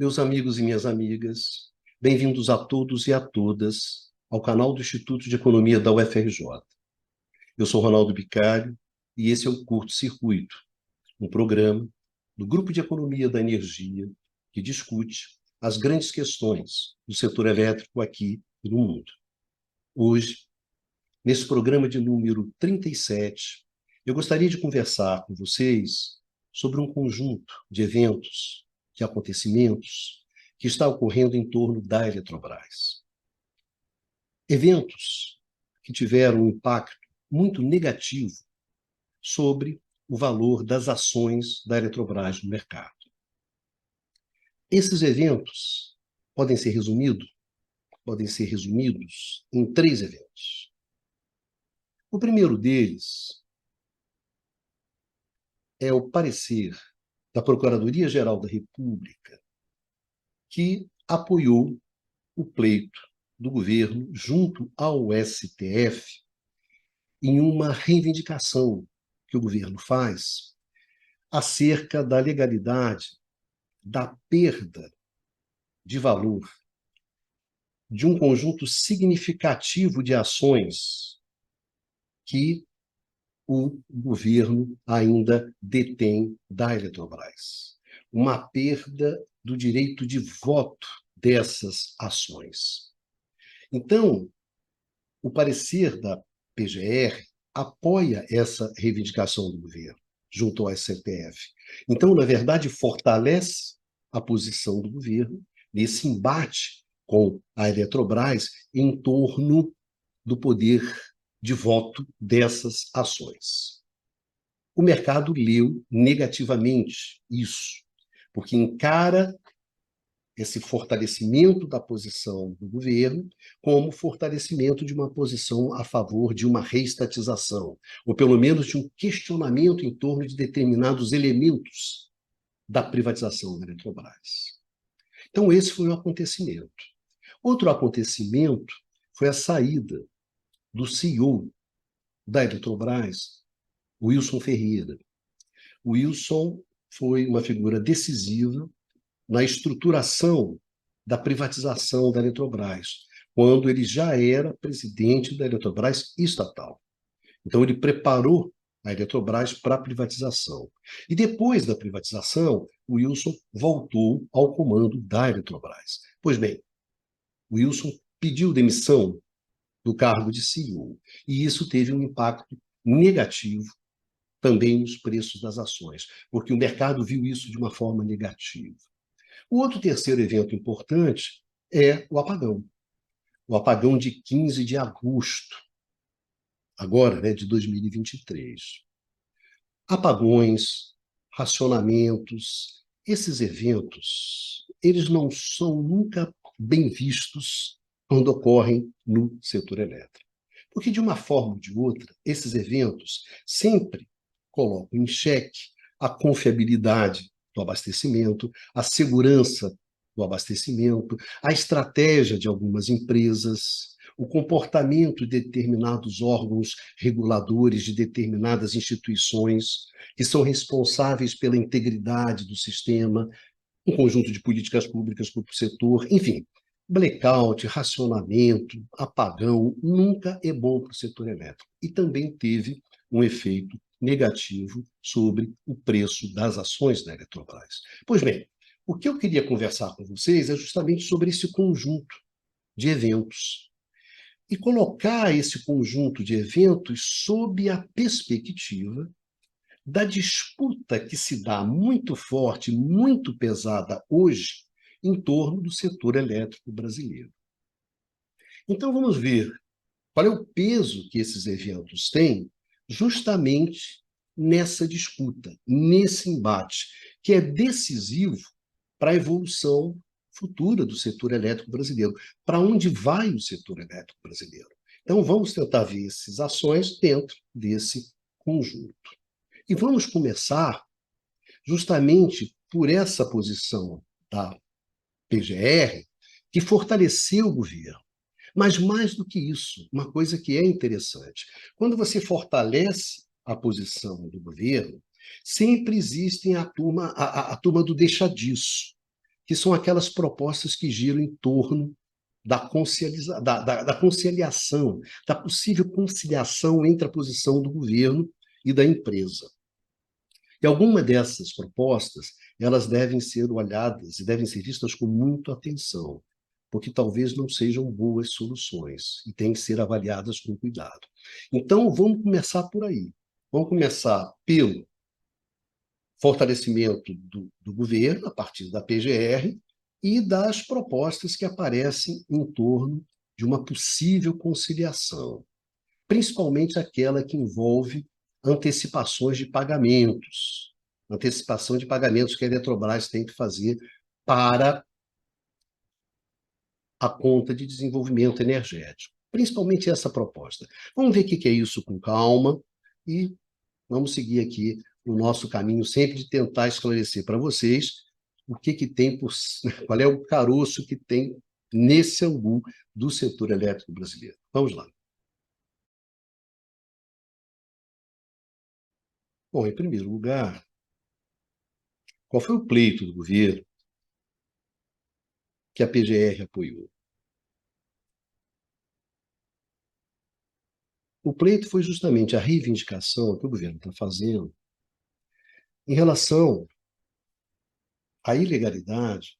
Meus amigos e minhas amigas, bem-vindos a todos e a todas ao canal do Instituto de Economia da UFRJ. Eu sou Ronaldo Bicário e esse é o Curto Circuito, um programa do Grupo de Economia da Energia que discute as grandes questões do setor elétrico aqui e no mundo. Hoje, nesse programa de número 37, eu gostaria de conversar com vocês sobre um conjunto de eventos, de acontecimentos que está ocorrendo em torno da Eletrobras. Eventos que tiveram um impacto muito negativo sobre o valor das ações da Eletrobras no mercado. Esses eventos podem ser resumidos em 3 eventos. O primeiro deles é o parecer da Procuradoria-Geral da República, que apoiou o pleito do governo junto ao STF em uma reivindicação que o governo faz acerca da legalidade da perda de valor de um conjunto significativo de ações que o governo ainda detém da Eletrobras. Uma perda do direito de voto dessas ações. Então, o parecer da PGR apoia essa reivindicação do governo junto ao STF. Então, na verdade, fortalece a posição do governo nesse embate com a Eletrobras em torno do poder de voto dessas ações. O mercado leu negativamente isso, porque encara esse fortalecimento da posição do governo como fortalecimento de uma posição a favor de uma reestatização, ou pelo menos de um questionamento em torno de determinados elementos da privatização da Eletrobras. Então, esse foi o acontecimento. Outro acontecimento foi a saída do CEO da Eletrobras, Wilson Ferreira. O Wilson foi uma figura decisiva na estruturação da privatização da Eletrobras, quando ele já era presidente da Eletrobras estatal. Então, ele preparou a Eletrobras para a privatização. E depois da privatização, o Wilson voltou ao comando da Eletrobras. Pois bem, o Wilson pediu demissão do cargo de CEO, e isso teve um impacto negativo também nos preços das ações, porque o mercado viu isso de uma forma negativa. O outro terceiro evento importante é o apagão de 15 de agosto, agora, de 2023. Apagões, racionamentos, esses eventos, eles não são nunca bem vistos quando ocorrem no setor elétrico. Porque, de uma forma ou de outra, esses eventos sempre colocam em xeque a confiabilidade do abastecimento, a segurança do abastecimento, a estratégia de algumas empresas, o comportamento de determinados órgãos reguladores de determinadas instituições que são responsáveis pela integridade do sistema, um conjunto de políticas públicas para o setor, enfim. Blackout, racionamento, apagão, nunca é bom para o setor elétrico. E também teve um efeito negativo sobre o preço das ações da Eletrobras. Pois bem, o que eu queria conversar com vocês é justamente sobre esse conjunto de eventos e colocar esse conjunto de eventos sob a perspectiva da disputa que se dá muito forte, muito pesada hoje em torno do setor elétrico brasileiro. Então, vamos ver qual é o peso que esses eventos têm justamente nessa disputa, nesse embate, que é decisivo para a evolução futura do setor elétrico brasileiro. Para onde vai o setor elétrico brasileiro? Então, vamos tentar ver essas ações dentro desse conjunto. E vamos começar justamente por essa posição da PGR, que fortaleceu o governo. Mas mais do que isso, uma coisa que é interessante, quando você fortalece a posição do governo, sempre existe a turma do deixa disso. que são aquelas propostas que giram em torno da conciliação, da possível conciliação entre a posição do governo e da empresa. E alguma dessas propostas, elas devem ser olhadas e devem ser vistas com muita atenção, porque talvez não sejam boas soluções e têm que ser avaliadas com cuidado. Então, vamos começar por aí. Vamos começar pelo fortalecimento do governo, a partir da PGR, e das propostas que aparecem em torno de uma possível conciliação, principalmente aquela que envolve antecipações de pagamentos, antecipação de pagamentos que a Eletrobras tem que fazer para a conta de desenvolvimento energético. Principalmente essa proposta. Vamos ver o que é isso com calma e vamos seguir aqui no nosso caminho sempre de tentar esclarecer para vocês o que tem qual é o caroço que tem nesse angu do setor elétrico brasileiro. Vamos lá. Bom, em primeiro lugar, qual foi o pleito do governo que a PGR apoiou? O pleito foi justamente a reivindicação que o governo está fazendo em relação à ilegalidade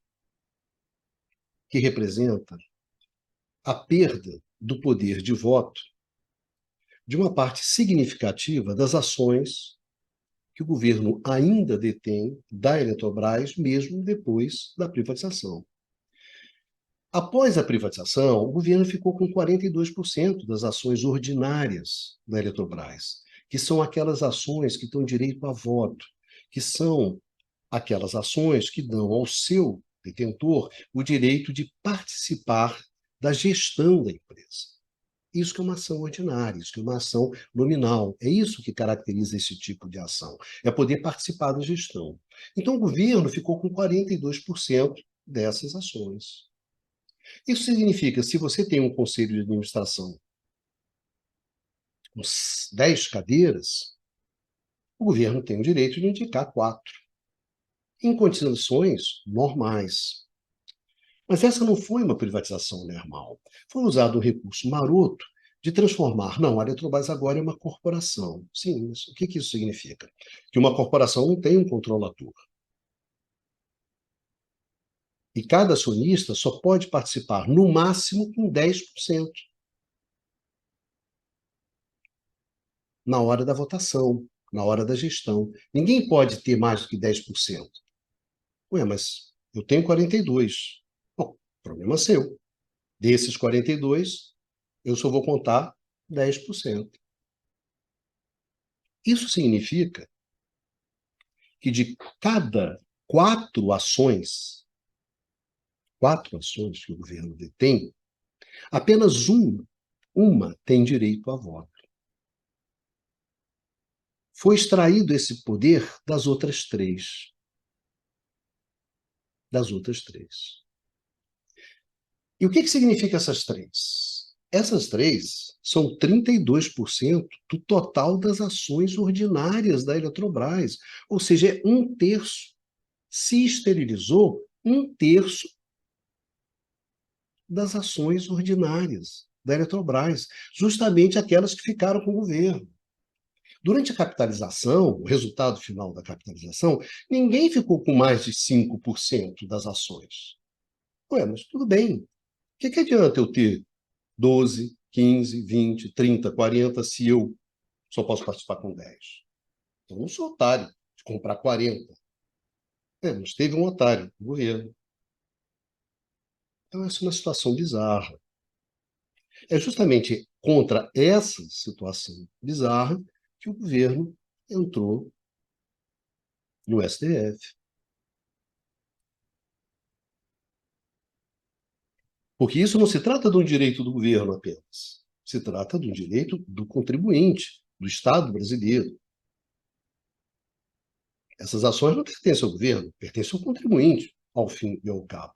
que representa a perda do poder de voto de uma parte significativa das ações que o governo ainda detém da Eletrobras, mesmo depois da privatização. Após a privatização, o governo ficou com 42% das ações ordinárias da Eletrobras, que são aquelas ações que dão direito a voto, que são aquelas ações que dão ao seu detentor o direito de participar da gestão da empresa. Isso que é uma ação ordinária, isso que é uma ação nominal. É isso que caracteriza esse tipo de ação, é poder participar da gestão. Então, o governo ficou com 42% dessas ações. Isso significa, se você tem um conselho de administração com 10 cadeiras, o governo tem o direito de indicar 4, em condições normais. Mas essa não foi uma privatização normal. Foi usado um recurso maroto de transformar. Não, a Eletrobras agora é uma corporação. Sim, mas o que isso significa? Que uma corporação não tem um controlador. E cada acionista só pode participar, no máximo, com 10%. Na hora da votação, na hora da gestão. Ninguém pode ter mais do que 10%. Ué, mas eu tenho 42%. Bom, problema seu. Desses 42%, eu só vou contar 10%. Isso significa que de cada 4 ações que o governo detém, apenas uma tem direito a voto. Foi extraído esse poder das outras 3. Das outras 3. E o que significa essas 3? Essas 3 são 32% do total das ações ordinárias da Eletrobras, ou seja, é 1/3. Se esterilizou 1/3 das ações ordinárias da Eletrobras, justamente aquelas que ficaram com o governo. Durante a capitalização, o resultado final da capitalização, ninguém ficou com mais de 5% das ações. Ué, mas tudo bem. O que adianta eu ter 12, 15, 20, 30, 40 se eu só posso participar com 10? Eu não sou otário de comprar 40. Mas teve um otário, o governo. Então, essa é uma situação bizarra. É justamente contra essa situação bizarra que o governo entrou no STF. Porque isso não se trata de um direito do governo apenas. Se trata de um direito do contribuinte, do Estado brasileiro. Essas ações não pertencem ao governo, pertencem ao contribuinte, ao fim e ao cabo.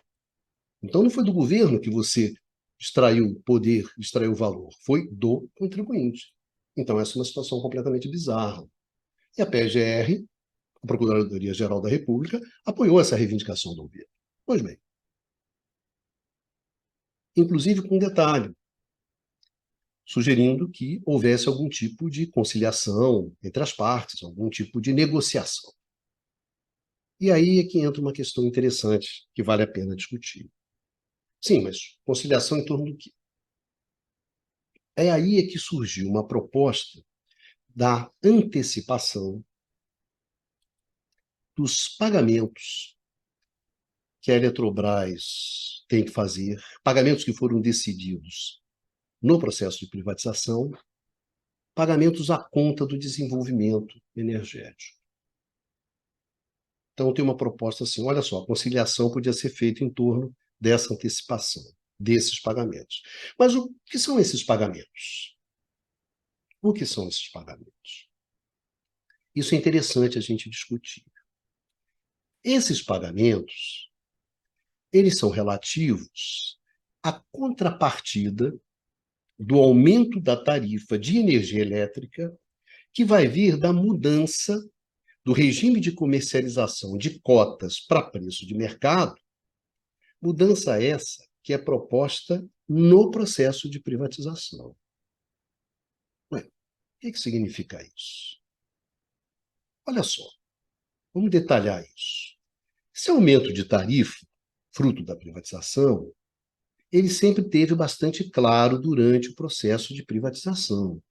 Então, não foi do governo que você extraiu poder, extraiu valor, foi do contribuinte. Então, essa é uma situação completamente bizarra. E a PGR, a Procuradoria-Geral da República, apoiou essa reivindicação do governo. Pois bem, inclusive com um detalhe, sugerindo que houvesse algum tipo de conciliação entre as partes, algum tipo de negociação. E aí é que entra uma questão interessante que vale a pena discutir. Sim, mas conciliação em torno do quê? É aí é que surgiu uma proposta da antecipação dos pagamentos que a Eletrobras tem que fazer, pagamentos que foram decididos no processo de privatização, pagamentos à conta do desenvolvimento energético. Então, tem uma proposta assim: olha só, a conciliação podia ser feita em torno dessa antecipação, desses pagamentos. Mas o que são esses pagamentos? O que são esses pagamentos? Isso é interessante a gente discutir. Esses pagamentos, eles são relativos à contrapartida do aumento da tarifa de energia elétrica que vai vir da mudança do regime de comercialização de cotas para preço de mercado, mudança essa que é proposta no processo de privatização. Ué, o que significa isso? Olha só, vamos detalhar isso. Esse aumento de tarifa, fruto da privatização, ele sempre teve bastante claro durante o processo de privatização.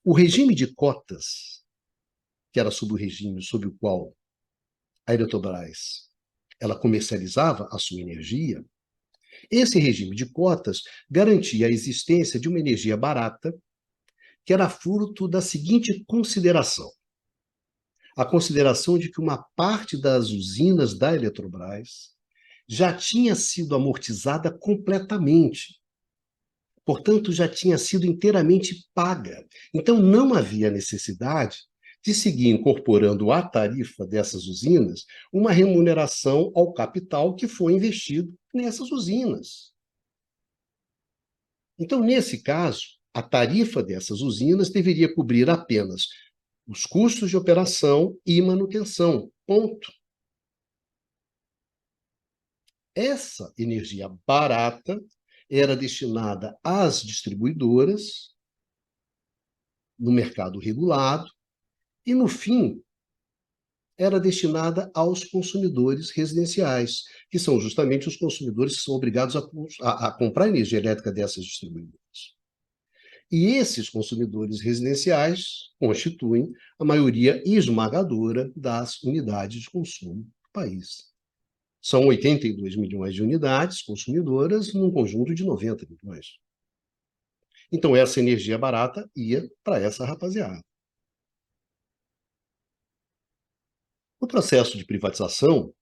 O regime de cotas, que era sob o regime sob o qual a Eletrobras ela comercializava a sua energia, esse regime de cotas garantia a existência de uma energia barata, que era fruto da seguinte consideração: a consideração de que uma parte das usinas da Eletrobras já tinha sido amortizada completamente. Portanto, já tinha sido inteiramente paga. Então, não havia necessidade de seguir incorporando à tarifa dessas usinas uma remuneração ao capital que foi investido nessas usinas. Então, nesse caso, a tarifa dessas usinas deveria cobrir apenas os custos de operação e manutenção. Ponto. Essa energia barata era destinada às distribuidoras no mercado regulado e, no fim, era destinada aos consumidores residenciais, que são justamente os consumidores que são obrigados a comprar energia elétrica dessas distribuidoras. E esses consumidores residenciais constituem a maioria esmagadora das unidades de consumo do país. São 82 milhões de unidades consumidoras num conjunto de 90 milhões. Então, essa energia barata ia para essa rapaziada. No processo de privatização,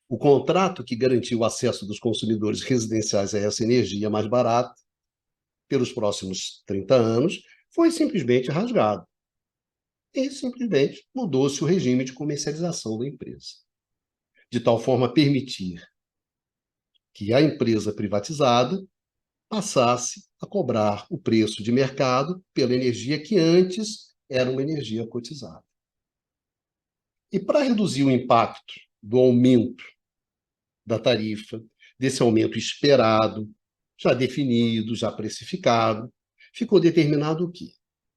o contrato que garantiu o acesso dos consumidores residenciais a essa energia mais barata pelos próximos 30 anos foi simplesmente rasgado. E simplesmente mudou-se o regime de comercialização da empresa, de tal forma a permitir que a empresa privatizada passasse a cobrar o preço de mercado pela energia que antes era uma energia cotizada. E para reduzir o impacto do aumento da tarifa, desse aumento esperado, já definido, já precificado, ficou determinado o quê?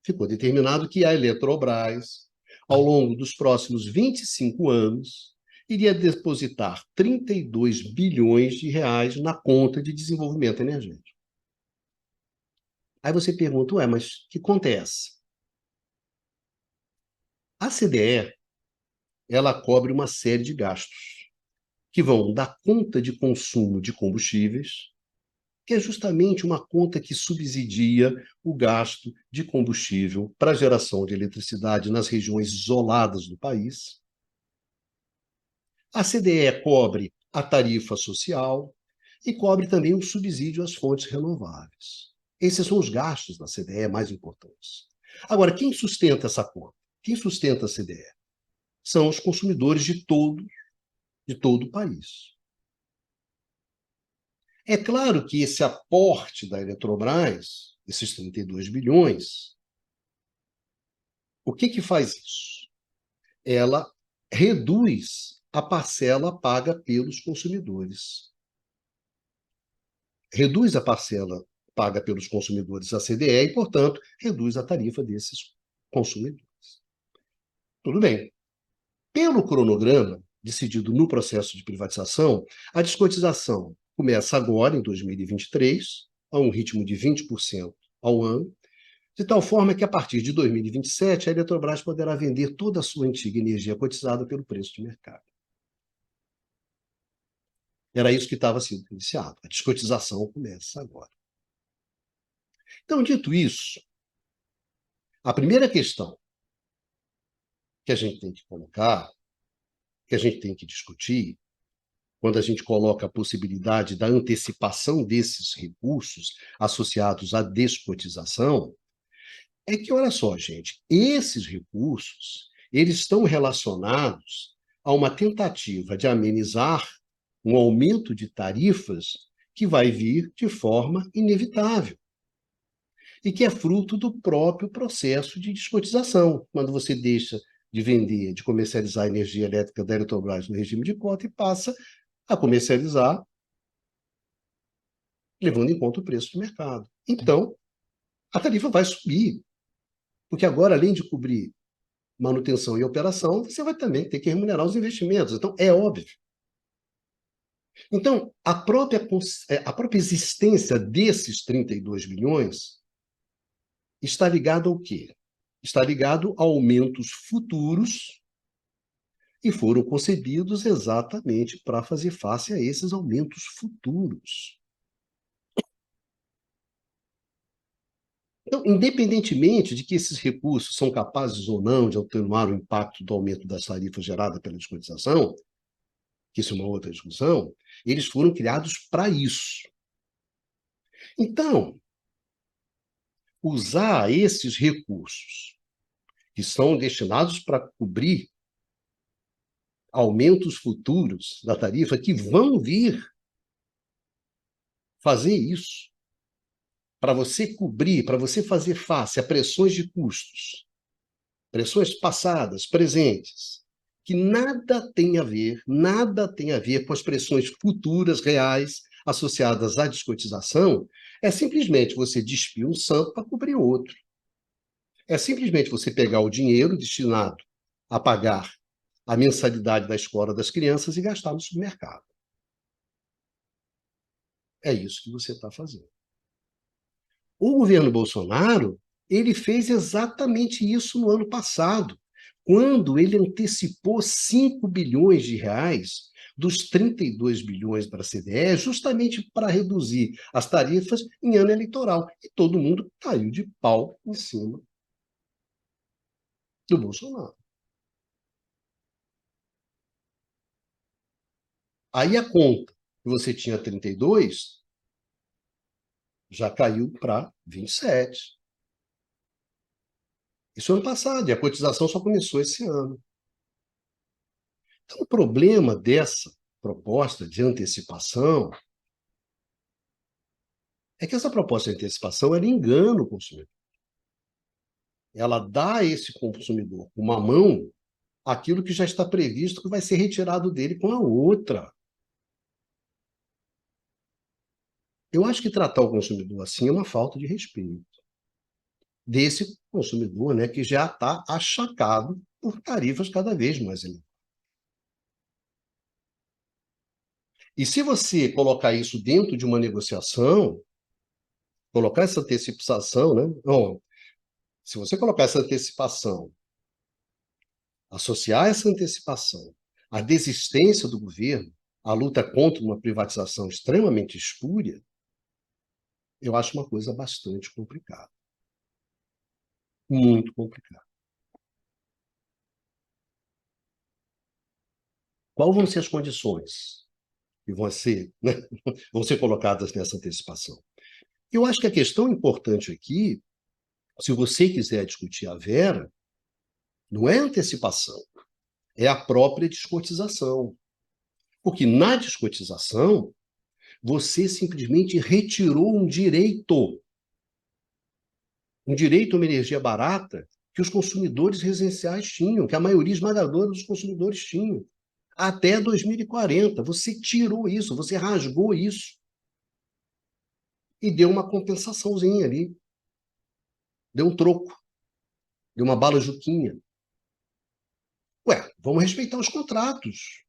Ficou determinado que a Eletrobras, ao longo dos próximos 25 anos, iria depositar 32 bilhões de reais na conta de desenvolvimento energético. Aí você pergunta, ué, mas que conta é essa? A CDE, ela cobre uma série de gastos, que vão da conta de consumo de combustíveis, que é justamente uma conta que subsidia o gasto de combustível para a geração de eletricidade nas regiões isoladas do país. A CDE cobre a tarifa social e cobre também o subsídio às fontes renováveis. Esses são os gastos da CDE mais importantes. Agora, quem sustenta essa conta? Quem sustenta a CDE? São os consumidores de todo o país. É claro que esse aporte da Eletrobras, esses 32 bilhões, o que faz isso? Ela reduz a parcela paga pelos consumidores. Reduz a parcela paga pelos consumidores a CDE e, portanto, reduz a tarifa desses consumidores. Tudo bem. Pelo cronograma decidido no processo de privatização, a descotização começa agora, em 2023, a um ritmo de 20% ao ano, de tal forma que, a partir de 2027, a Eletrobras poderá vender toda a sua antiga energia cotizada pelo preço de mercado. Era isso que estava sendo iniciado. A descotização começa agora. Então, dito isso, a primeira questão que a gente tem que colocar, que a gente tem que discutir, quando a gente coloca a possibilidade da antecipação desses recursos associados à descotização, é que, olha só, gente, esses recursos, eles estão relacionados a uma tentativa de amenizar um aumento de tarifas que vai vir de forma inevitável e que é fruto do próprio processo de descotização, quando você deixa de vender, de comercializar a energia elétrica da Eletrobras no regime de cota e passa a comercializar levando em conta o preço do mercado. Então, a tarifa vai subir, porque agora, além de cobrir manutenção e operação, você vai também ter que remunerar os investimentos. Então, é óbvio. Então, a própria existência desses 32 bilhões está ligada ao quê? Está ligado a aumentos futuros e foram concebidos exatamente para fazer face a esses aumentos futuros. Então, independentemente de que esses recursos são capazes ou não de atenuar o impacto do aumento das tarifas gerada pela descotização, que isso é uma outra discussão, eles foram criados para isso. Então, usar esses recursos que são destinados para cobrir aumentos futuros da tarifa que vão vir fazer isso, para você cobrir, para você fazer face a pressões de custos, pressões passadas, presentes, que nada tem a ver com as pressões futuras, reais, associadas à descotização, é simplesmente você despir um santo para cobrir outro. É simplesmente você pegar o dinheiro destinado a pagar a mensalidade da escola das crianças e gastar no supermercado. É isso que você está fazendo. O governo Bolsonaro, ele fez exatamente isso no ano passado, quando ele antecipou 5 bilhões de reais dos 32 bilhões para a CDE, justamente para reduzir as tarifas em ano eleitoral. E todo mundo caiu de pau em cima do Bolsonaro. Aí a conta que você tinha 32 já caiu para 27. Isso é ano passado, e a cotização só começou esse ano. Então, o problema dessa proposta de antecipação é que essa proposta de antecipação ela engana o consumidor. Ela dá a esse consumidor com uma mão aquilo que já está previsto que vai ser retirado dele com a outra. Eu acho que tratar o consumidor assim é uma falta de respeito desse consumidor, né, que já está achacado por tarifas cada vez mais elevadas. E se você colocar isso dentro de uma negociação, colocar essa antecipação, né? Bom, se você colocar essa antecipação, associar essa antecipação à desistência do governo, à luta contra uma privatização extremamente espúria, eu acho uma coisa bastante complicada. Muito complicada. Quais vão ser as condições que vão ser, né, vão ser colocadas nessa antecipação? Eu acho que a questão importante aqui, se você quiser discutir a Vera, não é antecipação, é a própria descotização. Porque na descotização, você simplesmente retirou um direito a uma energia barata que os consumidores residenciais tinham, que a maioria esmagadora dos consumidores tinham. até 2040. Você tirou isso, você rasgou isso e deu uma compensaçãozinha ali. Deu um troco, deu uma bala Juquinha. Ué, vamos respeitar os contratos.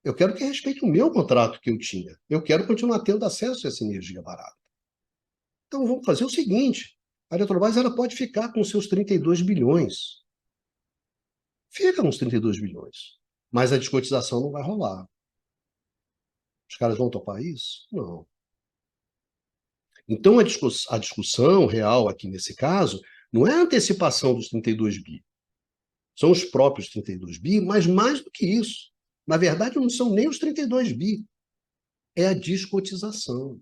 Eu quero que respeite o meu contrato que eu tinha. Eu quero continuar tendo acesso a essa energia barata. Então vamos fazer o seguinte: a Eletrobras ela pode ficar com seus 32 bilhões. Fica nos 32 bilhões. Mas a descotização não vai rolar. Os caras vão topar isso? Não. Então, a discussão real aqui nesse caso não é a antecipação dos 32 bi. São os próprios 32 bi, mas mais do que isso. Na verdade, não são nem os 32 bi. É a descotização.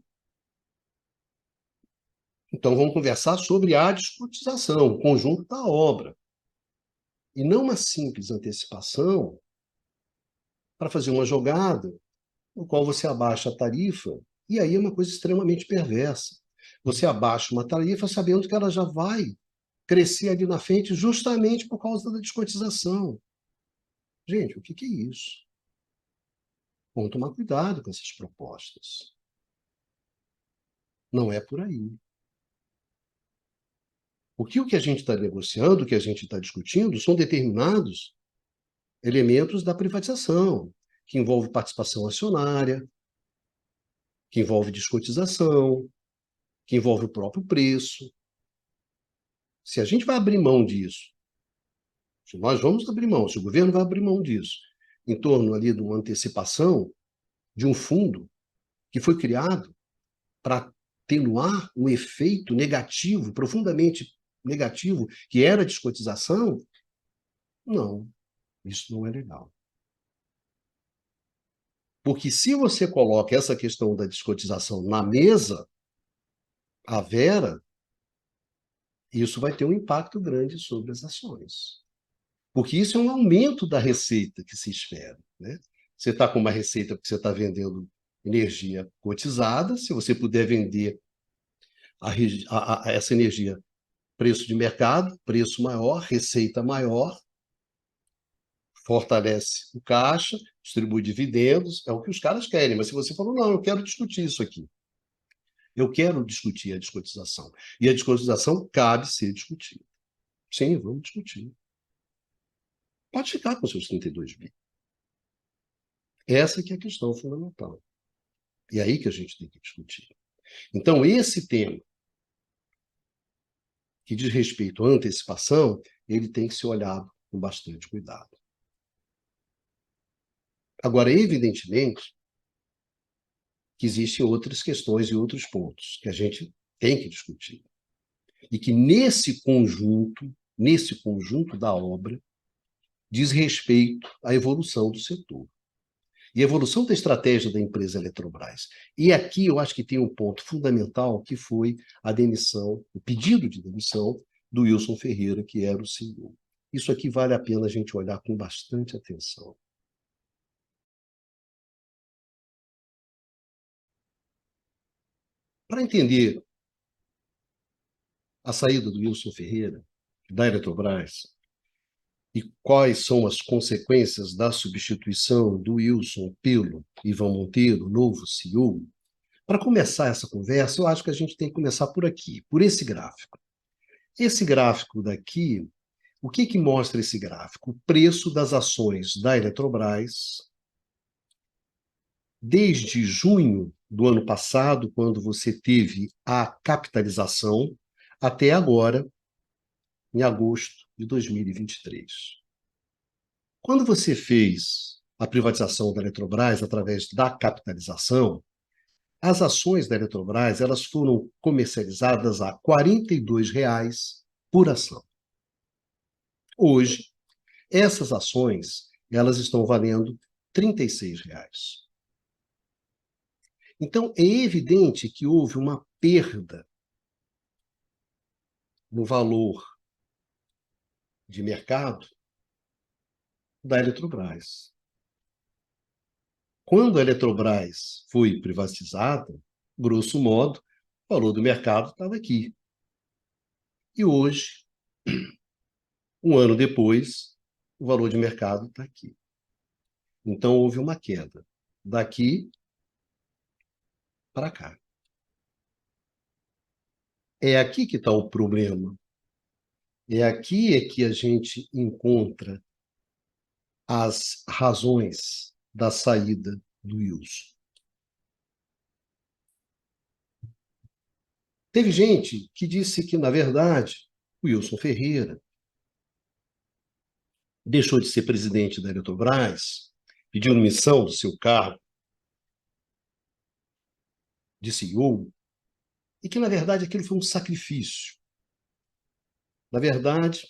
Então, vamos conversar sobre a descotização, o conjunto da obra. E não uma simples antecipação para fazer uma jogada no qual você abaixa a tarifa, e aí é uma coisa extremamente perversa. Você abaixa uma tarifa sabendo que ela já vai crescer ali na frente justamente por causa da descotização. Gente, o que é isso? Vamos tomar cuidado com essas propostas. Não é por aí. O que a gente está negociando, o que a gente está discutindo, são determinados elementos da privatização, que envolve participação acionária, que envolve descotização, que envolve o próprio preço. Se a gente vai abrir mão disso, se nós vamos abrir mão, se o governo vai abrir mão disso, em torno ali de uma antecipação de um fundo que foi criado para atenuar um efeito negativo, profundamente negativo, que era a descotização, não, isso não é legal. Porque se você coloca essa questão da descotização na mesa, a Vera, isso vai ter um impacto grande sobre as ações. Porque isso é um aumento da receita que se espera. Né? Você está com uma receita porque você está vendendo energia cotizada, se você puder vender essa energia preço de mercado, preço maior, receita maior, fortalece o caixa, distribui dividendos, é o que os caras querem. Mas se você falou, não, eu quero discutir isso aqui. Eu quero discutir a descotização. E a descotização cabe ser discutida. Sim, vamos discutir. Pode ficar com seus 32 bi. Essa que é a questão fundamental. E é aí que a gente tem que discutir. Então, esse tema, que diz respeito à antecipação, ele tem que ser olhado com bastante cuidado. Agora, evidentemente, que existem outras questões e outros pontos que a gente tem que discutir. E que nesse conjunto da obra, diz respeito à evolução do setor. E a evolução da estratégia da empresa Eletrobras. E aqui eu acho que tem um ponto fundamental, que foi a demissão, o pedido de demissão do Wilson Ferreira, que era o CEO. Isso aqui vale a pena a gente olhar com bastante atenção. Para entender a saída do Wilson Ferreira, da Eletrobras, e quais são as consequências da substituição do Wilson pelo Ivan Monteiro, novo CEO, para começar essa conversa, eu acho que a gente tem que começar por aqui, por esse gráfico. Esse gráfico daqui, o que mostra esse gráfico? O preço das ações da Eletrobras desde junho do ano passado, quando você teve a capitalização, até agora, em agosto de 2023. Quando você fez a privatização da Eletrobras através da capitalização, as ações da Eletrobras elas foram comercializadas a R$ 42 por ação. Hoje, essas ações elas estão valendo R$ 36. Então, é evidente que houve uma perda no valor de mercado da Eletrobras. Quando a Eletrobras foi privatizada, grosso modo, o valor do mercado estava aqui. E hoje, um ano depois, o valor de mercado está aqui. Então, houve uma queda daqui para cá. É aqui que está o problema. É aqui que a gente encontra as razões da saída do Wilson. Teve gente que disse que, na verdade, o Wilson Ferreira deixou de ser presidente da Eletrobras, pediu demissão do seu cargo de CEO, e que, na verdade, aquilo foi um sacrifício. Na verdade,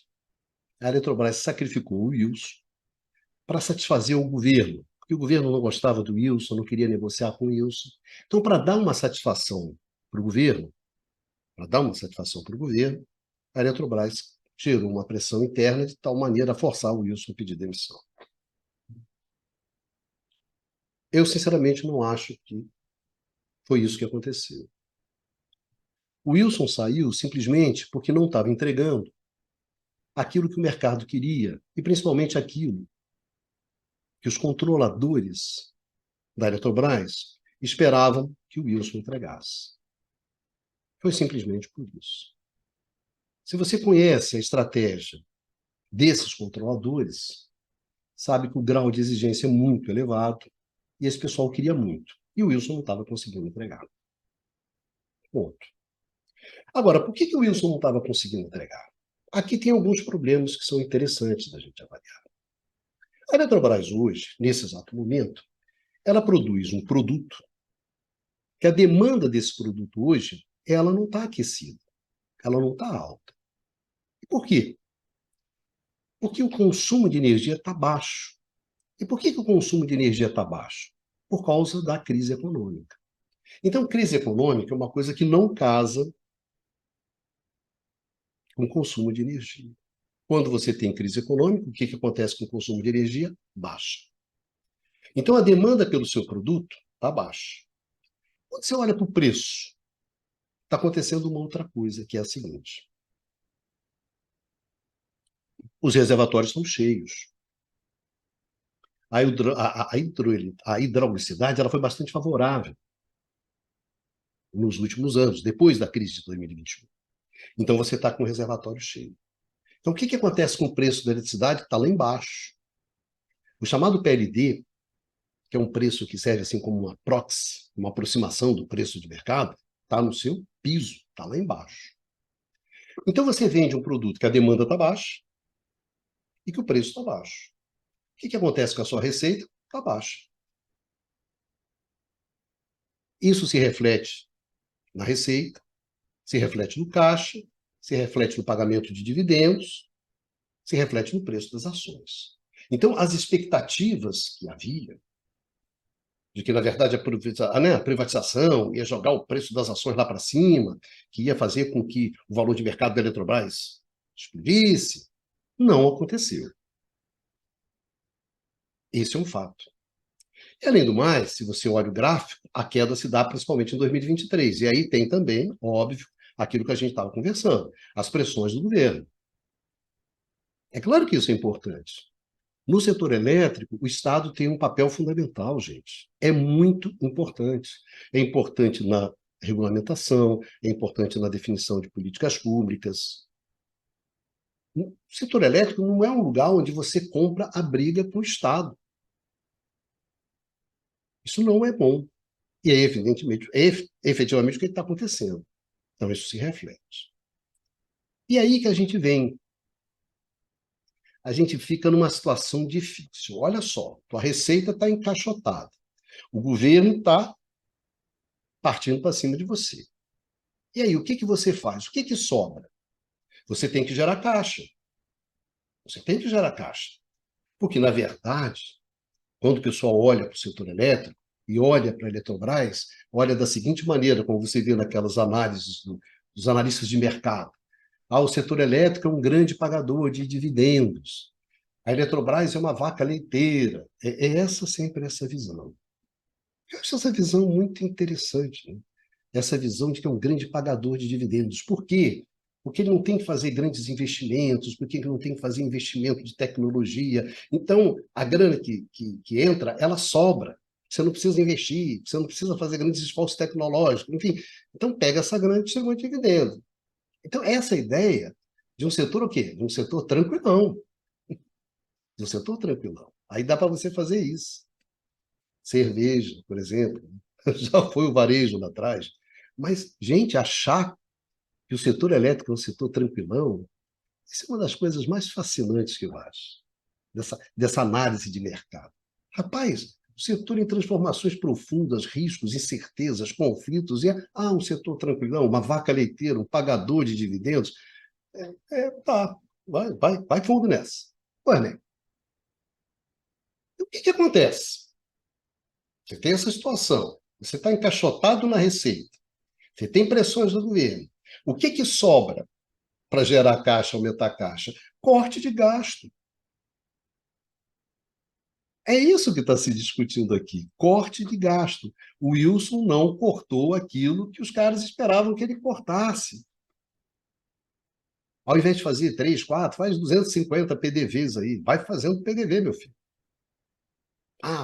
a Eletrobras sacrificou o Wilson para satisfazer o governo, porque o governo não gostava do Wilson, não queria negociar com o Wilson. Então, para dar uma satisfação para o governo, a Eletrobras gerou uma pressão interna de tal maneira a forçar o Wilson a pedir demissão. Eu, sinceramente, não acho que foi isso que aconteceu. O Wilson saiu simplesmente porque não estava entregando aquilo que o mercado queria, e principalmente aquilo que os controladores da Eletrobras esperavam que o Wilson entregasse. Foi simplesmente por isso. Se você conhece a estratégia desses controladores, sabe que o grau de exigência é muito elevado e esse pessoal queria muito. E o Wilson não estava conseguindo entregar. Ponto. Agora, por que o Wilson não estava conseguindo entregar? Aqui tem alguns problemas que são interessantes da gente avaliar. A Eletrobras hoje, nesse exato momento, ela produz um produto que a demanda desse produto hoje, ela não está aquecida, ela não está alta. E por quê? Porque o consumo de energia está baixo. E por que o consumo de energia está baixo? Por causa da crise econômica. Então, crise econômica é uma coisa que não casa com o consumo de energia. Quando você tem crise econômica, o que acontece com o consumo de energia? Baixa. Então, a demanda pelo seu produto está baixa. Quando você olha para o preço, está acontecendo uma outra coisa, que é a seguinte. Os reservatórios estão cheios. A hidraulicidade ela foi bastante favorável nos últimos anos, depois da crise de 2021. Então, você está com o reservatório cheio. Então, o que acontece com o preço da eletricidade? Está lá embaixo. O chamado PLD, que é um preço que serve assim como uma proxy, uma aproximação do preço de mercado, está no seu piso, está lá embaixo. Então, você vende um produto que a demanda está baixa e que o preço está baixo. O que acontece com a sua receita? Está baixa. Isso se reflete na receita, se reflete no caixa, se reflete no pagamento de dividendos, se reflete no preço das ações. Então, as expectativas que havia de que, na verdade, a privatização ia jogar o preço das ações lá para cima, que ia fazer com que o valor de mercado da Eletrobras explodisse, não aconteceu. Esse é um fato. E, além do mais, se você olha o gráfico, a queda se dá principalmente em 2023. E aí tem também, óbvio, aquilo que a gente estava conversando, as pressões do governo. É claro que isso é importante. No setor elétrico, o Estado tem um papel fundamental, gente. É muito importante. É importante na regulamentação, é importante na definição de políticas públicas. O setor elétrico não é um lugar onde você compra a briga com o Estado. Isso não é bom. E é, evidentemente, efetivamente o que está acontecendo. Então, isso se reflete. E aí que a gente vem. A gente fica numa situação difícil. Olha só, tua receita está encaixotada. O governo está partindo para cima de você. E aí, o que você faz? O que sobra? Você tem que gerar caixa. Você tem que gerar caixa. Porque, na verdade, quando o pessoal olha para o setor elétrico e olha para a Eletrobras, olha da seguinte maneira, como você vê naquelas análises dos analistas de mercado. O setor elétrico é um grande pagador de dividendos. A Eletrobras é uma vaca leiteira. É essa sempre essa visão. Eu acho essa visão muito interessante, né? Essa visão de que é um grande pagador de dividendos. Por quê? porque ele não tem que fazer grandes investimentos, porque ele não tem que fazer investimento de tecnologia. Então, a grana que entra, ela sobra. Você não precisa investir, você não precisa fazer grandes esforços tecnológicos, enfim. Então, pega essa grana e distribui dividendo. Então, essa ideia de um setor o quê? De um setor tranquilão. De um setor tranquilão. Aí dá para você fazer isso. Cerveja, por exemplo. Já foi o varejo lá atrás. Mas, gente, achar que o setor elétrico é um setor tranquilão, isso é uma das coisas mais fascinantes que eu acho, dessa análise de mercado. Rapaz, o setor em transformações profundas, riscos, incertezas, conflitos, um setor tranquilão, uma vaca leiteira, um pagador de dividendos. Tá, vai fundo nessa. Ué, né? O que acontece? Você tem essa situação, você está encaixotado na receita, você tem pressões do governo. O que sobra para gerar caixa, aumentar a caixa? Corte de gasto. É isso que está se discutindo aqui, corte de gasto. O Wilson não cortou aquilo que os caras esperavam que ele cortasse. Ao invés de fazer 3, 4, faz 250 PDVs aí. Vai fazendo PDV, meu filho.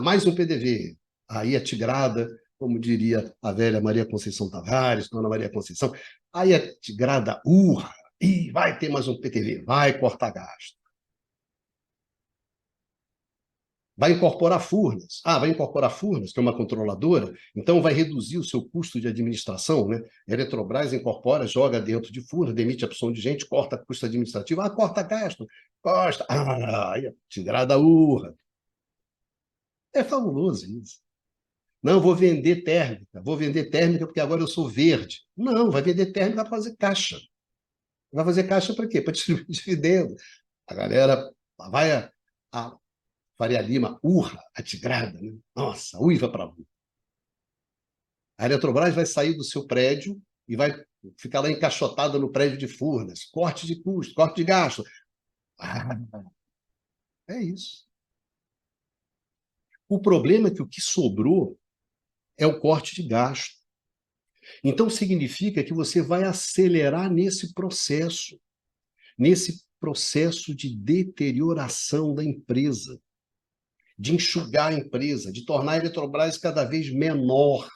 Mais um PDV. Aí a tigrada, como diria a velha Maria Conceição Tavares, Dona Maria Conceição, aí a tigrada urra, e vai ter mais um PDV, vai cortar gasto. Vai incorporar Furnas. Vai incorporar Furnas, que é uma controladora, então vai reduzir o seu custo de administração, né? A Eletrobras incorpora, joga dentro de Furnas, demite a opção de gente, corta custo administrativo. Corta gasto. Costa. Aí, tigrada urra. É fabuloso isso. Não, vou vender térmica porque agora eu sou verde. Não, vai vender térmica para fazer caixa. Vai fazer caixa para quê? Para distribuir dividendo. A galera vai a Faria Lima, urra, a tigrada, né? Nossa, uiva para burro. A Eletrobras vai sair do seu prédio e vai ficar lá encaixotada no prédio de Furnas. Corte de custo, corte de gasto. Ah, é isso. O problema é que o que sobrou é o corte de gasto. Então, significa que você vai acelerar nesse processo de deterioração da empresa, de enxugar a empresa, de tornar a Eletrobras cada vez menor.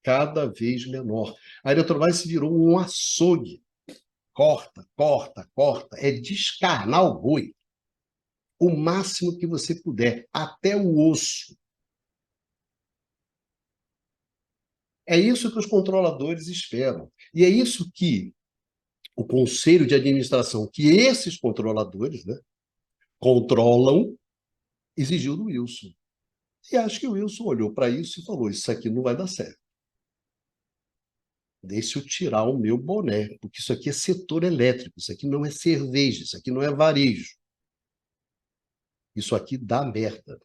Cada vez menor. A Eletrobras se virou um açougue. Corta, corta, corta. É descarnar o boi o máximo que você puder, até o osso. É isso que os controladores esperam. E é isso que o conselho de administração, que esses controladores, né, controlam, exigiu do Wilson. E acho que o Wilson olhou para isso e falou: isso aqui não vai dar certo. Deixa eu tirar o meu boné, porque isso aqui é setor elétrico, isso aqui não é cerveja, isso aqui não é varejo. Isso aqui dá merda.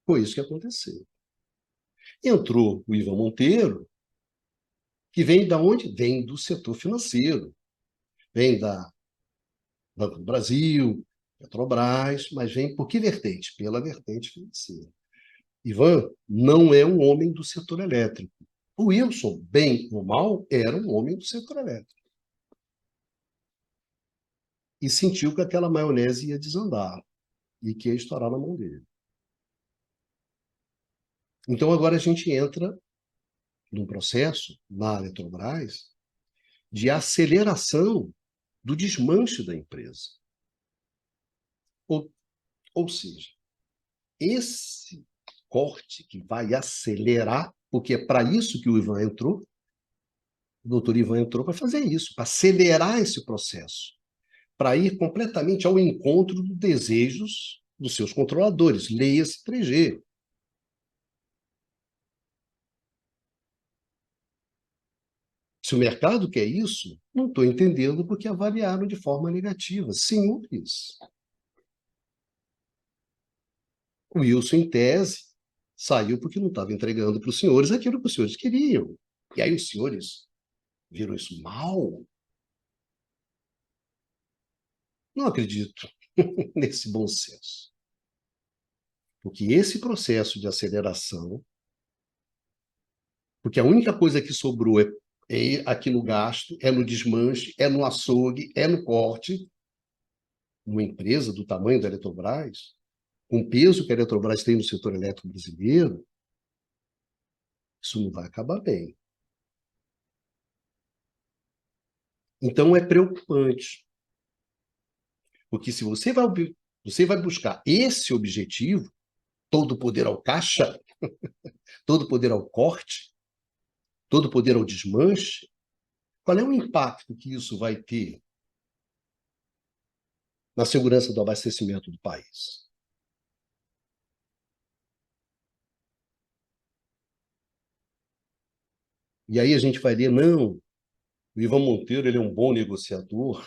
Foi isso que aconteceu. Entrou o Ivan Monteiro, que vem da onde? Vem do setor financeiro. Vem da Banco do Brasil, Petrobras, mas vem por que vertente? Pela vertente financeira. Ivan não é um homem do setor elétrico. O Wilson, bem ou mal, era um homem do setor elétrico. E sentiu que aquela maionese ia desandar e que ia estourar na mão dele. Então, agora a gente entra num processo, na Eletrobras, de aceleração do desmanche da empresa. Ou seja, esse corte que vai acelerar, porque é para isso que o Ivan entrou, o doutor Ivan entrou para fazer isso, para acelerar esse processo, para ir completamente ao encontro dos desejos dos seus controladores, leia-se 3G. Se o mercado quer isso, não estou entendendo porque avaliaram de forma negativa. Senhores, o Wilson, em tese, saiu porque não estava entregando para os senhores aquilo que os senhores queriam. E aí os senhores viram isso mal? Não acredito nesse bom senso. Porque esse processo de aceleração, porque a única coisa que sobrou é aqui no gasto, é no desmanche, é no açougue, é no corte. Uma empresa do tamanho da Eletrobras, com o peso que a Eletrobras tem no setor elétrico brasileiro, isso não vai acabar bem. Então, é preocupante. Porque se você vai buscar esse objetivo, todo poder ao caixa, todo poder ao corte, todo poder ao desmanche, qual é o impacto que isso vai ter na segurança do abastecimento do país? E aí a gente vai ler, não, o Ivan Monteiro ele é um bom negociador.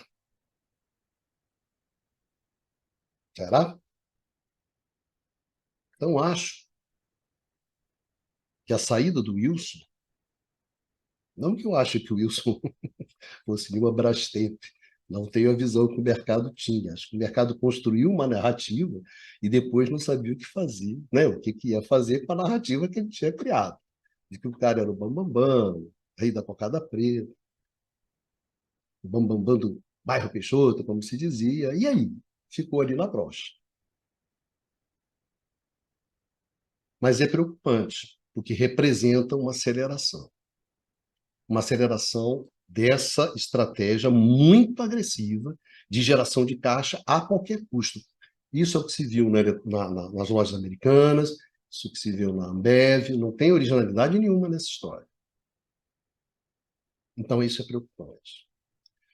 Será? Então acho que a saída do Wilson, não que eu ache que o Wilson fosse nenhuma Brastemp, não tenho a visão que o mercado tinha. Acho que o mercado construiu uma narrativa e depois não sabia o que fazer, né? O que ia fazer com a narrativa que ele tinha criado. De que o cara era o bambambam, rei da cocada preta, o bambambam do bairro Peixoto, como se dizia. E aí? Ficou ali na brocha. Mas é preocupante, porque representa uma aceleração dessa estratégia muito agressiva de geração de caixa a qualquer custo. Isso é o que se viu nas lojas americanas, isso que se viu na Ambev, não tem originalidade nenhuma nessa história. Então, isso é preocupante.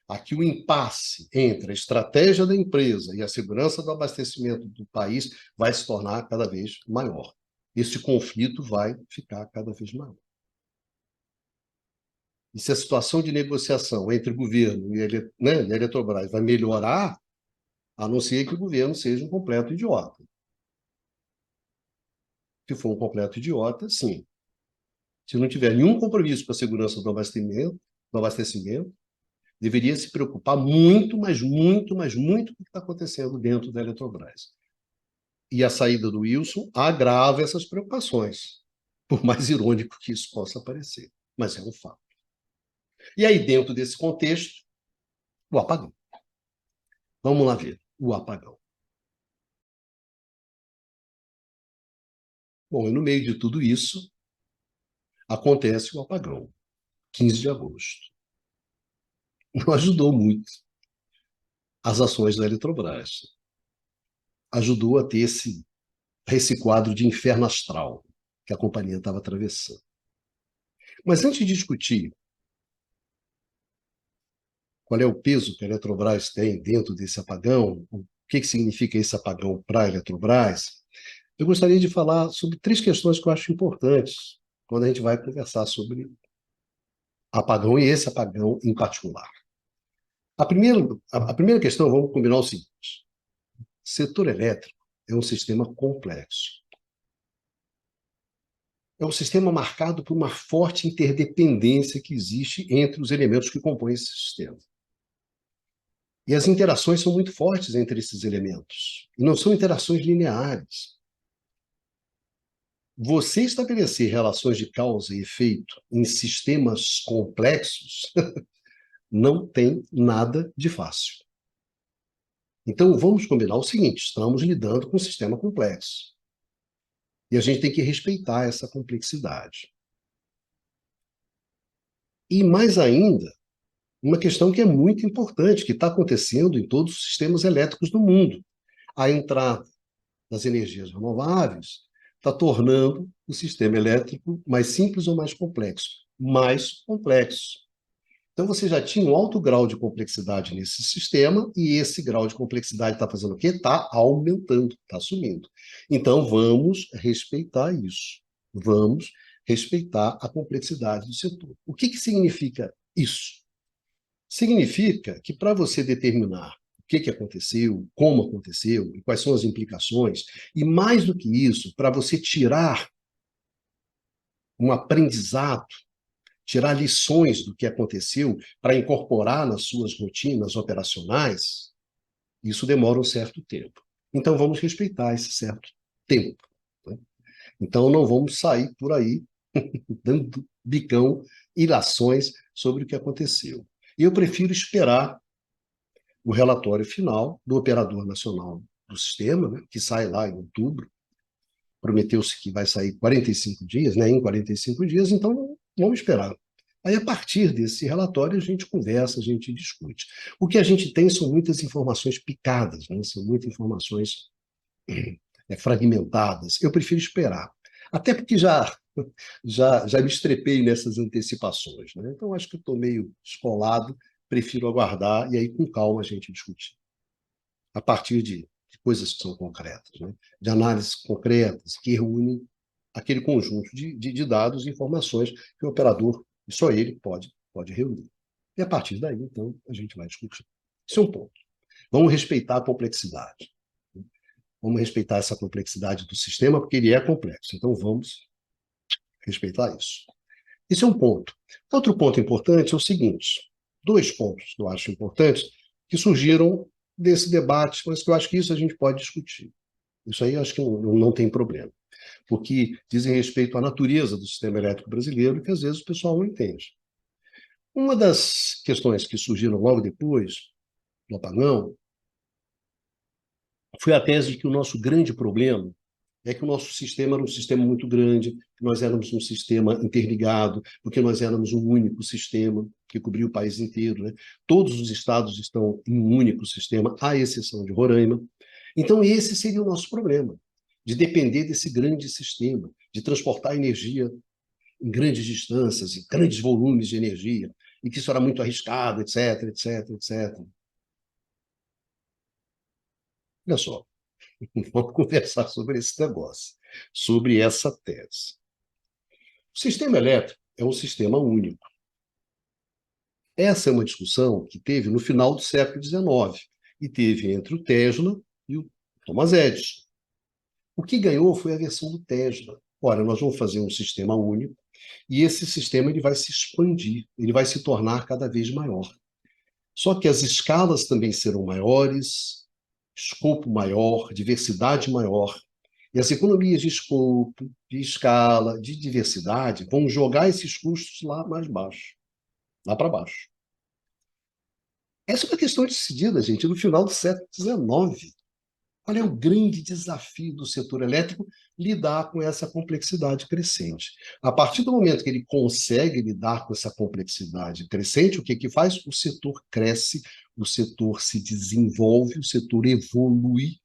Aqui o impasse entre a estratégia da empresa e a segurança do abastecimento do país vai se tornar cada vez maior. Esse conflito vai ficar cada vez maior. E se a situação de negociação entre o governo e a Eletrobras vai melhorar, a não ser que o governo seja um completo idiota. Se for um completo idiota, sim. Se não tiver nenhum compromisso com a segurança do abastecimento, deveria se preocupar muito, mas muito, mas muito com o que está acontecendo dentro da Eletrobras. E a saída do Wilson agrava essas preocupações, por mais irônico que isso possa parecer. Mas é um fato. E aí, dentro desse contexto, o apagão. Vamos lá ver o apagão. Bom, e no meio de tudo isso, acontece o apagão, 15 de agosto. Não ajudou muito as ações da Eletrobras. Ajudou a ter esse quadro de inferno astral que a companhia estava atravessando. Mas antes de discutir qual é o peso que a Eletrobras tem dentro desse apagão, o que significa esse apagão para a Eletrobras, eu gostaria de falar sobre três questões que eu acho importantes quando a gente vai conversar sobre apagão e esse apagão em particular. A primeira questão, vamos combinar o seguinte: setor elétrico é um sistema complexo. É um sistema marcado por uma forte interdependência que existe entre os elementos que compõem esse sistema. E as interações são muito fortes entre esses elementos. E não são interações lineares. Você estabelecer relações de causa e efeito em sistemas complexos não tem nada de fácil. Então, vamos combinar o seguinte: estamos lidando com um sistema complexo. E a gente tem que respeitar essa complexidade. E mais ainda, uma questão que é muito importante, que está acontecendo em todos os sistemas elétricos do mundo. A entrada das energias renováveis está tornando o sistema elétrico mais simples ou mais complexo? Mais complexo. Então, você já tinha um alto grau de complexidade nesse sistema, e esse grau de complexidade está fazendo o quê? Está aumentando, está sumindo. Então, vamos respeitar isso. Vamos respeitar a complexidade do setor. O que significa isso? Significa que para você determinar o que aconteceu, como aconteceu e quais são as implicações, e mais do que isso, para você tirar um aprendizado, tirar lições do que aconteceu para incorporar nas suas rotinas operacionais, isso demora um certo tempo. Então vamos respeitar esse certo tempo. Então, não vamos sair por aí dando bicão, ilações sobre o que aconteceu. Eu prefiro esperar o relatório final do Operador Nacional do Sistema, né, que sai lá em outubro. Prometeu-se que vai sair 45 dias, né, em 45 dias, então vamos esperar. Aí, a partir desse relatório, a gente conversa, a gente discute. O que a gente tem são muitas informações picadas, né? São muitas informações fragmentadas. Eu prefiro esperar. Até porque já me estrepei nessas antecipações, né? Então, acho que eu estou meio escolado, prefiro aguardar e aí, com calma, a gente discutir. A partir de coisas que são concretas, né? De análises concretas que reúnem aquele conjunto de dados e informações que o operador, e só ele, pode reunir. E a partir daí, então, a gente vai discutir. Isso é um ponto. Vamos respeitar a complexidade. Vamos respeitar essa complexidade do sistema, porque ele é complexo. Então, vamos respeitar isso. Isso é um ponto. Outro ponto importante é o seguinte: dois pontos que eu acho importantes que surgiram desse debate, mas que eu acho que isso a gente pode discutir. Isso aí eu acho que não tem problema, porque dizem respeito à natureza do sistema elétrico brasileiro, que às vezes o pessoal não entende. Uma das questões que surgiram logo depois do apagão foi a tese de que o nosso grande problema é que o nosso sistema era um sistema muito grande, que nós éramos um sistema interligado, porque nós éramos um único sistema que cobria o país inteiro, né? Todos os estados estão em um único sistema, à exceção de Roraima. Então, esse seria o nosso problema, de depender desse grande sistema, de transportar energia em grandes distâncias, em grandes volumes de energia, e que isso era muito arriscado, etc, etc, etc. Olha só, vamos conversar sobre esse negócio, sobre essa tese. O sistema elétrico é um sistema único. Essa é uma discussão que teve no final do século XIX e teve entre o Tesla e o Thomas Edison. O que ganhou foi a versão do Tesla. Ora, nós vamos fazer um sistema único e esse sistema ele vai se expandir, ele vai se tornar cada vez maior. Só que as escalas também serão maiores, escopo maior, diversidade maior. E as economias de escopo, de escala, de diversidade vão jogar esses custos lá mais baixo, lá para baixo. Essa é uma questão decidida, gente, no final do século XIX. Qual é o grande desafio do setor elétrico? Lidar com essa complexidade crescente. A partir do momento que ele consegue lidar com essa complexidade crescente, o que que faz? O setor cresce, o setor se desenvolve, o setor evolui,